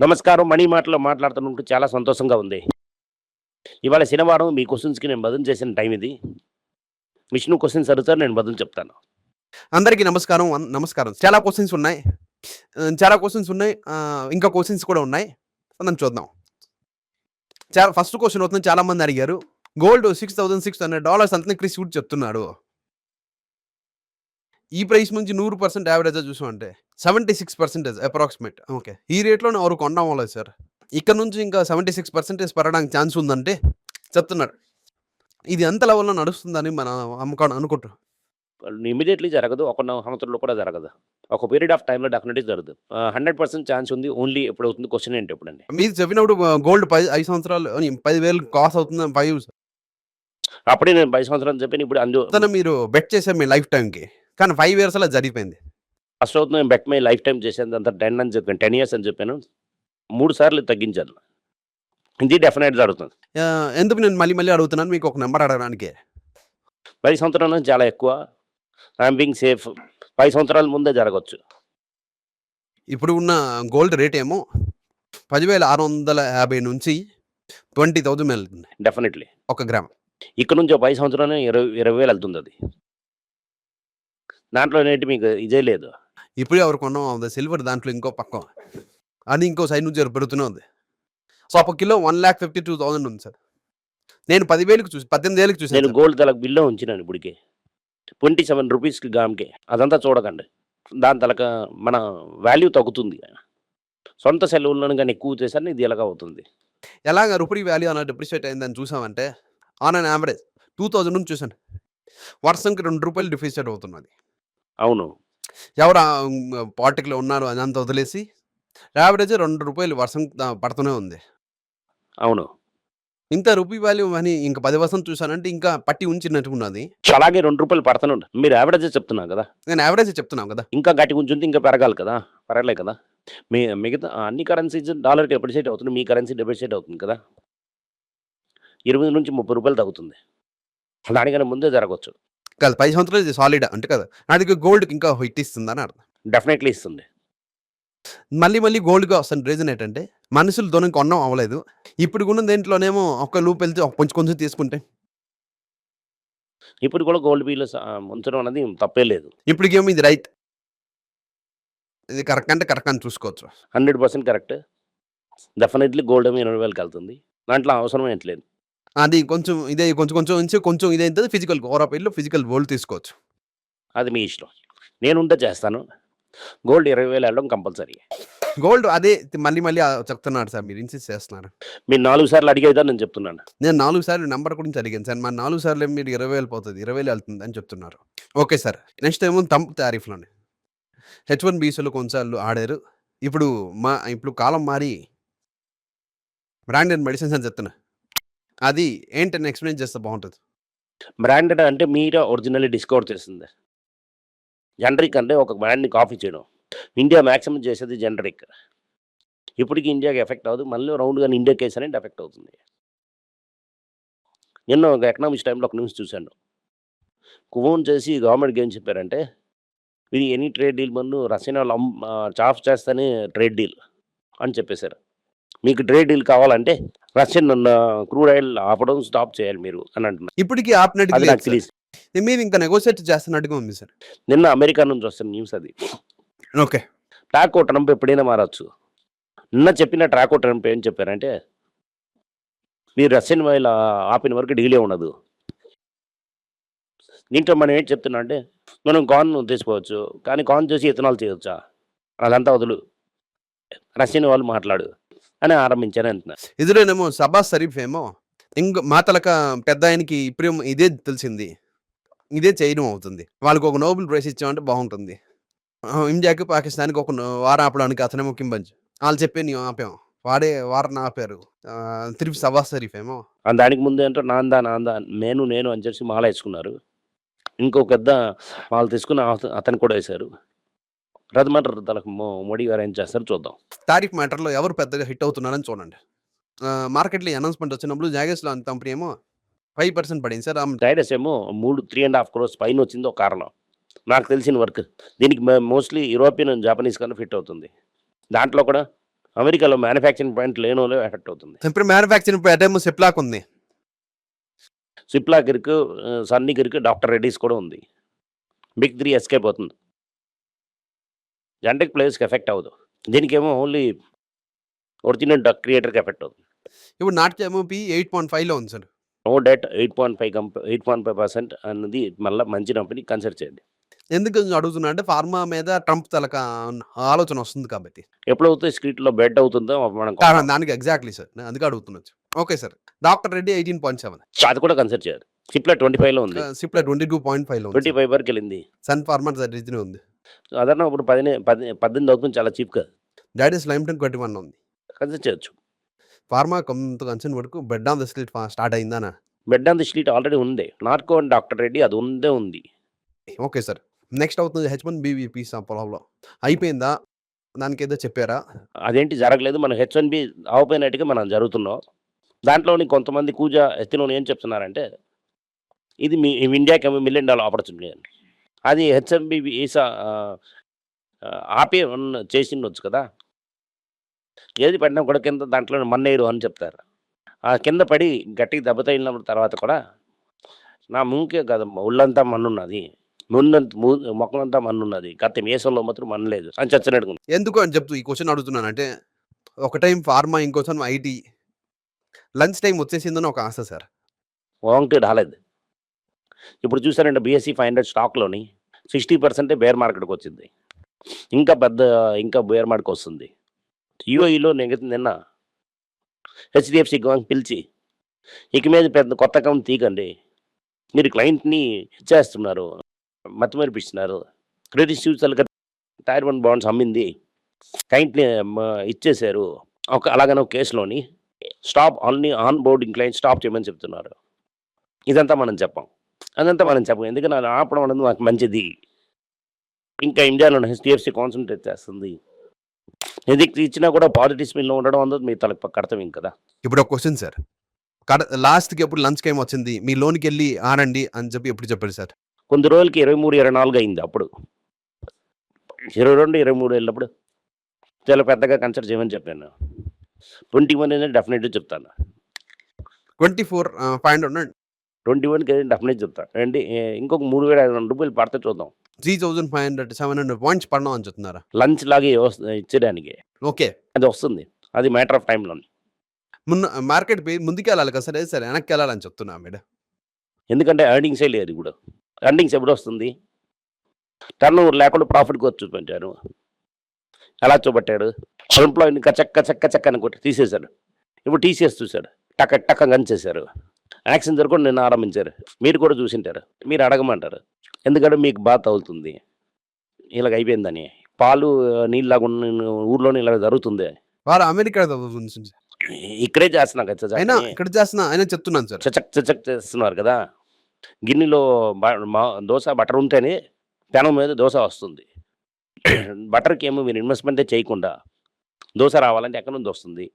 నమస్కారం. మనీ మాటలో మాట్లాడుతున్నందుకు చాలా సంతోషంగా ఉంది. ఇవాళ శనివారం మీ క్వెషన్స్‌కి నేను బదులు చేసిన టైం ఇది. విష్ణు క్వెషన్స్ అడుగుతారు. నేను బదులు చెప్తాను. అందరికీ నమస్కారం. నమస్కారం. చాలా క్వెషన్స్ ఉన్నాయి. ఇంకా క్వెషన్స్ కూడా ఉన్నాయి. మనం చూద్దాం. ఫస్ట్ క్వెషన్ అవుతుంది. చాలా మంది అడిగారు. గోల్డ్ $6,600 అంతనే క్రిస్ వుడ్ చెప్తున్నాడు. ఈ ప్రైస్ నుంచి 100% యావరేజ్‌గా చూసామంటే 76% అప్రాక్సిమేట్. ఓకే. ఈ రేట్‌లోనే ఎవరు కొనడం అవ్వలేదు సార్. ఇక్కడ నుంచి ఇంకా 76% పెరగడానికి ఛాన్స్ ఉందంటే చెప్తున్నారు. ఇది ఎంత లెవెల్‌లో నడుస్తుందని మనం అనుకుంటున్నాం. ఇమ్మీడియేట్‌లీ జరగదు. ఒక సంవత్సరంలో కూడా జరగదు. ఒక పీరియడ్ ఆఫ్ టైమ్‌లో డెఫినెట్‌గా జరగదు. 100% ఛాన్స్ ఉంది. ఓన్లీ ఎప్పుడవుతుంది క్వెషన్ ఏంటి ఎప్పుడండి? మీరు చెప్పినప్పుడు గోల్డ్ 5 సంవత్సరాలు 10,000 కాస్ట్ అవుతుంది. 5 అప్పుడే నేను 10 సంవత్సరాలు చెప్పాను. ఇప్పుడు మీరు బెట్ చేశారు మీ లైఫ్ టైమ్‌కి. కానీ 5 ఇయర్స్ అలా జరిగిపోయింది. ఫస్ట్ అవుతుంది నేను బెట్ మై లైఫ్ టైమ్ చేశాను. అంతా 10 అని చెప్పాను. 10 ఇయర్స్ అని చెప్పాను. 3 సార్లు తగ్గించాను. ఇది డెఫినెట్‌గా జరుగుతుంది. ఎందుకు నేను మళ్ళీ అడుగుతున్నాను మీకు ఒక నంబర్ అడగడానికి. 10 సంవత్సరాల నుంచి చాలా ఎక్కువ. I'm being safe. 10 సంవత్సరాల ముందే జరగొచ్చు. ఇప్పుడు ఉన్న గోల్డ్ రేట్ ఏమో 10,650 నుంచి 20,000 వెళ్తుంది డెఫినెట్‌లీ. ఒక గ్రామ్. ఇక్కడ నుంచి 10 సంవత్సరాలు 20,000 వెళ్తుంది అది. దాంట్లో నేటి మీకు ఇదే లేదు. ఇప్పుడు ఎవరు కొన్నాం అవుతుంది సిల్వర్ దాంట్లో ఇంకో పక్కం. అది ఇంకో సైడ్ నుంచి పెరుగుతూనే ఉంది. సో ఒక కిలో 1,52,000 ఉంది సార్. నేను 10,000కి చూసి 18,000కి నేను చూసాను. గోల్డ్ తలకు బిల్లో ఉంచినాను ఇప్పటికి. 27 రూపీస్‌కి గ్రామ్‌కి. అదంతా చూడకండి. దాని తలక మన వాల్యూ తగ్గుతుంది. సొంత సెలవులను గాని ఎక్కువ చేశాను ఇది ఎలాగ అవుతుంది. ఎలాగ రూపీ వాల్యూ అలా డిప్రిషియేట్ అయిందని చూసామంటే ఆన్ అన్ యావరేజ్ 2,000 నుంచి చూసాను. వర్షంకి ₹2 డిప్రిషియేట్ అవుతున్నది. అవును. ఎవరు పాలిటిక్‌లో ఉన్నారు అదంతా వదిలేసి యావరేజ్ ₹2 వర్షం పడుతూనే ఉంది. అవును. ఇంత రూపీ వాల్యూ అని ఇంక 10% చూసానంటే ఇంకా పట్టి ఉంచినట్టున్నది. అలాగే ₹2 పడతానే ఉంటుంది. మీరు యావరేజే చెప్తున్నారు కదా! నేను యావరేజే చెప్తున్నాను కదా! ఇంకా గట్టిగా ఉంచుంటే ఇంకా పెరగాలి కదా! పెరగలే కదా! మిగతా అన్ని కరెన్సీస్ డాలర్‌కి అప్రిషియేట్ అవుతుంది. మీ కరెన్సీ డిప్రిషియేట్ అవుతుంది కదా! ₹20-30 తగ్గుతుంది. దానికన్నా ముందే జరగొచ్చు. కాదు 10 సంవత్సరాలు ఇది సాలిడ్ అంటే కదా! అది గోల్డ్‌కి ఇంకా హిట్ ఇస్తుందని అర్థం. డెఫినెట్‌లీ ఇస్తుంది. మళ్ళీ గోల్డ్‌గా వస్తున్న రీజన్ ఏంటంటే మనుషులు దూరం కొనడం అవ్వలేదు. ఇప్పుడు ఉన్న దేంట్లోనేమో ఒక లూప్ వెళ్తే కొంచెం తీసుకుంటే ఇప్పుడు కూడా గోల్డ్ బిల్లు ఉంచడం అనేది తప్పే లేదు. ఇప్పటికేమో ఇది రైట్. ఇది కరెక్ట్ అంటే కరెక్ట్ అని చూసుకోవచ్చు. 100% కరెక్ట్. డెఫినెట్‌లీ గోల్డ్ ఏమో 20,000కి వెళ్తుంది. దాంట్లో అవసరం ఏంట్లేదు. అది కొంచెం ఇదే కొంచెం నుంచి కొంచెం ఇదైతది ఫిజికల్ ఓవరాపైలో ఫిజికల్ గోల్డ్ తీసుకోవచ్చు. అది మీ ఇష్టం. నేనుంటే చేస్తాను. గోల్డ్ 20,000 వెళ్ళడం కంపల్సరీ. గోల్డ్ అదే మళ్ళీ చెప్తున్నారు సార్ మీరు ఇన్సిస్ట్ చేస్తున్నారు. మీరు 4 సార్లు అడిగేదా నేను చెప్తున్నాను. నేను 4 సార్లు నంబర్ గురించి అడిగాను సార్. మరి 4 సార్లు మీరు 20,000 పోతది. 20,000 వెళ్తుంది అని చెప్తున్నారు. Okay sir. నెక్స్ట్ ఏమో ట్రంప్ టారిఫ్‌లోనే. H1BSలో కొన్నిసార్లు ఆడారు. ఇప్పుడు కాలం మారి బ్రాండెడ్ మెడిసిన్స్ అని చెప్తున్నా. అది ఏంటని ఎక్స్‌ప్లెయిన్ చేస్తే బాగుంటది. బ్రాండెడ్ అంటే మీరే ఒరిజినల్లీ డిస్కవర్ చేసింది. జనరిక్ అంటే ఒక బ్రాండ్‌ని కాపీ చేయడం. ఇండియా మాక్సిమం చేసేది జనరిక్. ఇప్పటికి ఇండియాకి ఎఫెక్ట్ అవ్వదు. మళ్ళీ రౌండ్‌గాని ఇండియా కేస్ అనేది ఎఫెక్ట్ అవుతుంది. నిన్న ఒక ఎకనామిక్స్ టైమ్‌లో ఒక న్యూస్ చూశాను. ఫోన్ చేసి గవర్నమెంట్‌కి ఏం చెప్పారంటే, ఇది ఎనీ ట్రేడ్ డీల్ ముందు రష్యన్ వాళ్ళు చాఫ్ చేస్తేనే ట్రేడ్ డీల్ అని చెప్పేశారు. మీకు ట్రేడ్ డీల్ కావాలంటే రష్యన్ క్రూడ్ ఆయిల్ ఆపడం స్టాప్ చేయాలి మీరు అని అంటున్నారు. ఇప్పటికి ఆపినట్టుగా అది లేదు నాకు సార్. తెలియదు. మీరు ఇంకా నెగోషియేట్ చేస్తున్నట్టుగా ఉంది సార్. నిన్న అమెరికా నుంచి వస్తున్న న్యూస్ అది. ఓకే. ట్రాకో ట్రంప్ ఎప్పుడైనా మారొచ్చు. నిన్న చెప్పిన ట్రాకో ట్రంప్ ఏం చెప్పారంటే, మీరు రష్యన్ ఆయిల్ ఆపిన వరకు డీలే ఉండదు. దీంట్లో మనం ఏంటి చెప్తున్నా అంటే, మనం కార్న్ తీసుకోవచ్చు. కానీ కార్న్ చేసి ఇథనాల్ చేయొచ్చా? అదంతా వదులు. రష్యన్ వాళ్ళు మాట్లాడు అని ఆరంభించారు అంటున్నారు. ఎదురేనేమో షబాజ్ షరీఫ్ ఏమో మా తలక పెద్దాయనకి ఇప్పుడేమో ఇదే తెలిసింది. ఇదే చేయడం అవుతుంది. వాళ్ళకి ఒక నోబెల్ ప్రైజ్ ఇచ్చామంటే బాగుంటుంది. ఇండియాకి, పాకిస్తాన్‌కి ఒక వార్ ఆపడానికి అతనేమో కింబంజ్. ఆళ్ళు చెప్పేది ఆపాం. వారిని ఆపారు. తిరిగి షబాజ్ షరీఫ్ ఏమో దానికి ముందు ఏంటో నాందా నేను అని చెప్పి మాల వేసుకున్నారు. ఇంకో పెద్ద వాళ్ళు తీసుకుని అతను కూడా వేశారు. ప్రథమ తలకు మోడీ గారు ఏం చేస్తారో చూద్దాం. టారిఫ్ మ్యాటర్‌లో ఎవరు పెద్దగా హిట్ అవుతున్నారని చూడండి. మార్కెట్‌లో అనౌన్స్‌మెంట్ వచ్చినప్పుడు జాగేస్‌లో అంత కంపెనీ ఏమో 5% పడింది సార్. టైరస్ ఏమో 3.5 crores పైన వచ్చింది ఒక కారణం. నాకు తెలిసిన వర్క్. దీనికి మోస్ట్లీ యూరోపియన్, జాపనీస్ కన్నా ఫిట్ అవుతుంది. దాంట్లో కూడా అమెరికాలో మ్యానుఫ్యాక్చరింగ్ పాయింట్ లేనోళ్ళే ఎఫెక్ట్ అవుతుంది. ఇప్పుడు మ్యానుఫ్యాక్చరింగ్ అటేమో సిప్లాక్ ఉంది. సిప్లాక్ ఇరుకు, సన్నిక్ ఇరుకు, డాక్టర్ రెడ్డీస్ కూడా ఉంది. బిగ్ 3 ఎస్కేప్ అవుతుంది. జెనెటిక్ ప్లేయర్స్‌కి ఎఫెక్ట్ అవ్వదు. దీనికేమో ఓన్లీ ఒరిజినల్ క్రియేటర్‌కి ఎఫెక్ట్ అవుతుంది. ఇప్పుడు నాట్య ఎంఓపి 8.5లో ఉంది సార్. నో డెట్ 8.5% అన్నది మళ్ళా మంచి కంపెనీ కన్సిడర్ చేయండి. ఎందుకు అడుగుతున్నా అంటే ఫార్మా మీద ట్రంప్ తలక ఆలోచన వస్తుంది కాబట్టి. ఎప్పుడైతే స్ట్రీట్‌లో బెడ్ అవుతుందో మనం దానికి ఎగ్జాక్ట్లీ సార్, నేను అందుకే అడుగుతున్నాను. Okay sir. డాక్టర్ రెడ్డి 18.7, అది కూడా కన్సిడర్ చేయాలి. సిప్లా 25లో ఉంది. సిప్లా 22.5లో ఉంది. 25 వరకు వెళ్ళింది. సన్ ఫార్మా రీజన్ ఉంది. అదన్నా ఇప్పుడు 18 అవుతుంది, చాలా చీప్ కాదు. డైడస్ లైమ్టన్ 21 ఉంది. కన్సిడర్ చేయొచ్చు. ఫార్మా కొంత కన్సర్న్ వరకు bed on the street start అయిందానా? Bed on the street already ఉంది. నార్కో అండ్ డాక్టర్ రెడ్డి అది ఉంది. Okay sir. నెక్స్ట్ అవుతుంది H1B పీస్ పొలంలో అయిపోయిందా? దానికేదో చెప్పారా? అదేంటి జరగలేదు. మనం H1B అవపోయినట్టుగా మనం జరుగుతున్నాం. దాంట్లోని కొంతమంది కూజా ఎత్తిలోని ఏం చెప్తున్నారంటే ఇది మీ ఇండియాకి $1 మిలియన్ ఆపర్చునిటీ అని. అది H1B వీసా ఆపి చేసిండొచ్చు కదా. ఏది పడినా కూడా కింద దాంట్లో మన్నేరు అని చెప్తారు. ఆ కింద పడి గట్టిగా దెబ్బ తగిలిన తర్వాత కూడా నా ముంకే కదా ఒళ్ళంతా మన్నున్నది, మొక్కలంతా మన్నున్నది, కాకపోతే మీసంలో మాత్రం మన్నులేదు అని చచ్చినట్టు. ఎందుకు అని చెప్తూ ఈ క్వశ్చన్ అడుగుతున్నానంటే, ఒక టైం ఫార్మా, ఇంకోసారి ఐటీ. లంచ్ టైం వచ్చేసిందని ఒక ఆశ సార్. ఒకటి రాలేదు. ఇప్పుడు చూసారంటే BSE 500 స్టాక్లోని 60% బేర్ మార్కెట్కి వచ్చింది. ఇంకా బేర్ మార్కెట్ వస్తుంది. UAEలో నిన్న HDFC బ్యాంక్ పిలిచి ఇక మీద పెద్ద కొత్త అకౌంట్ తీయకండి, మీరు క్లయింట్ని ఇచ్చేస్తున్నారు, మతిమరిపిస్తున్నారు. క్రెడిట్ స్విస్ టైర్ 1 బాండ్స్ అమ్మింది, క్లయింట్ని ఇచ్చేశారు. అలాగనే ఒక కేసులోని stop onboarding client stop చేయమని చెప్తున్నారు. అదంతా మనం చెప్పం. ఎందుకంటే అది ఆపడం అనేది మాకు మంచిది. ఇంకా ఇండియాలో HDFC కాన్సన్ట్రేట్ చేస్తుంది. ఎందుకు ఇచ్చినా కూడా పాజిటివ్ స్పిన్లో ఉండడం అన్నది మీ తల కర్తవ్యం కదా. ఇప్పుడు ఒక క్వశ్చన్ సార్, లాస్ట్కి ఎప్పుడు లంచ్ టైం వచ్చింది, మీ లోన్కి వెళ్ళి ఆనండి అని చెప్పి ఎప్పుడు చెప్పారు సార్? కొన్ని రోజులకి 23, 24 అయింది. అప్పుడు 22, 23 వెళ్ళినప్పుడు చాలా పెద్దగా కన్సిడర్ చేయమని చెప్పాను. 21 అనేది డెఫినెట్గా చెప్తాను. 24,500 21కి డెఫినెట్ చెప్తాను అండి. ఇంకొక 3,500 రూపాయలు పడితే చూద్దాం. 3,500 700 పాయింట్స్ పడడం అని చెప్తున్నారా? లంచ్ లాగే ఇచ్చేయడానికి ఓకే, అది వస్తుంది. అది మ్యాటర్ ఆఫ్ టైంలో. మార్కెట్ ముందుకు వెళ్ళాలి కదా సార్, ఏది సార్ వెనక్కి వెళ్ళాలని చెప్తున్నా మేడం. ఎందుకంటే ఎర్నింగ్సే లేదు. ఇప్పుడు ఎర్నింగ్స్ ఎప్పుడు వస్తుంది? టర్న్ ఓవర్ లేకుండా ప్రాఫిట్ గ్రోత్ చూపించారు. ఎలా చూపెట్టాడు? ఎంప్లాయీని కచక్క అని కొట్టి తీసేశారు. ఇప్పుడు TCS చూశాడు, టక్క గంచేశారు. యాక్షన్ జరగకుండా నిన్న ఆరంభించారు. మీరు కూడా చూసింటారు. మీరు అడగమంటారు, ఎందుకంటే మీకు బాగా తగులుతుంది ఇలాగ అయిపోయిందని. పాలు నీళ్ళలాగా ఉన్న ఊర్లోనే ఇలా జరుగుతుంది. వారు అమెరికా ఇక్కడే చేస్తున్నా కదా, అయినా ఇక్కడ చేస్తున్నా అయినా చెప్తున్నాను సార్. చచక్ చేస్తున్నారు కదా. గిన్నెలో దోశ బటర్ ఉంటేనే పెనం మీద దోశ వస్తుంది. బటర్కి ఏమో మీరు ఇన్వెస్ట్మెంటే చేయకుండా దోశ రావాలంటే ఎక్కడి నుంచి వస్తుంది?